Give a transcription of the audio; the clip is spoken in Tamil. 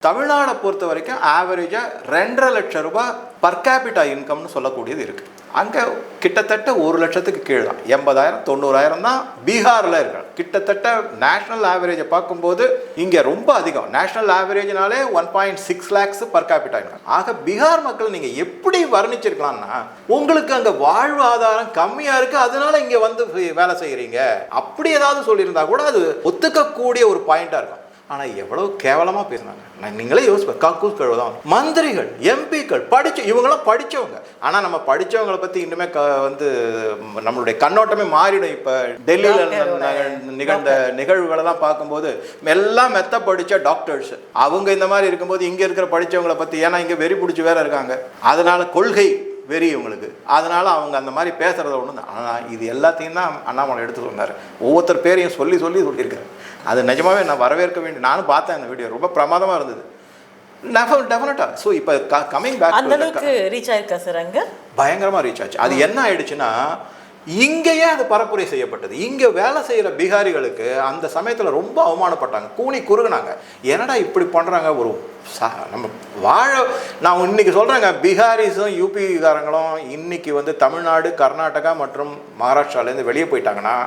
தமிழ்நாடை பொறுத்த வரைக்கும் ஆவரேஜாக 2.5 லட்சம் ரூபாய் பர் கேபிட்டா இன்கம்னு சொல்லக்கூடியது இருக்குது. அங்கே கிட்டத்தட்ட 1 லட்சத்துக்கு கீழே தான், 80,000 90,000 தான் பீகாரில் இருக்காங்க. கிட்டத்தட்ட நேஷ்னல் ஆவரேஜை பார்க்கும்போது இங்கே ரொம்ப அதிகம். நேஷ்னல் ஆவரேஜ்னாலே 1.6 lakhs பர் கேபிட்டா இன்கம். ஆக பீகார் மக்கள் நீங்கள் எப்படி வர்ணிச்சிருக்கலாம்னா, உங்களுக்கு அங்கே வாழ்வாதாரம் கம்மியாக இருக்குது, அதனால இங்கே வந்து வேலை செய்கிறீங்க அப்படி ஏதாவது சொல்லியிருந்தா கூட அது ஒத்துக்கக்கூடிய ஒரு பாயிண்டாக இருக்கும். ஆனால் எவ்வளோ கேவலமாக பேசினாங்க. நீங்களே யோசிப்பேன். கக்கூஸ் கழுவதான் மந்திரிகள், எம்பிக்கள் இவங்களாம் படித்தவங்க. ஆனால் நம்ம படித்தவங்களை பற்றி இன்னுமே வந்து நம்மளுடைய கண்ணோட்டமே மாறிடும். இப்போ டெல்லியில் நிகழ்ந்த நிகழ்வுகளெல்லாம் பார்க்கும்போது எல்லாம் மெத்த படித்த டாக்டர்ஸ் அவங்க இந்த மாதிரி இருக்கும்போது இங்கே இருக்கிற படித்தவங்களை பற்றி, ஏன்னா இங்கே வெறி பிடிச்சி வேற இருக்காங்க, அதனால கொள்கை வெறி இவங்களுக்கு, அதனால அவங்க அந்த மாதிரி பேசுறத ஒன்று. ஆனால் இது எல்லாத்தையும் தான் அண்ணாமலை எடுத்து சொன்னார். ஒவ்வொருத்தர் பேரையும் சொல்லி சொல்லியிருக்காரு. அது நிஜமாவே நான் வரவேற்க வேண்டிய, நானும் பார்த்தேன் அந்த வீடியோ, ரொம்ப பிரமாதமாக இருந்தது. டெஃபினட்டாக. ஸோ இப்போ கமிங் பேக் அந்த அளவுக்கு ரீச் ஆயிருக்கா சார்? அங்கே பயங்கரமாக ரீச் ஆச்சு. அது என்ன ஆயிடுச்சுன்னா, இங்கேயே அது பரப்புரை செய்யப்பட்டது. இங்கே வேலை செய்கிற பீகாரிகளுக்கு அந்த சமயத்தில் ரொம்ப அவமானப்பட்டாங்க, கூனி குறுகுனாங்க. என்னடா இப்படி பண்ணுறாங்க, ஒரு நம்ம நான் இன்னைக்கு சொல்கிறேங்க, பீகாரிஸும் யூபிகாரங்களும் இன்னைக்கு வந்து தமிழ்நாடு, கர்நாடகா மற்றும் மகாராஷ்டிராலேருந்து வெளியே போயிட்டாங்கன்னா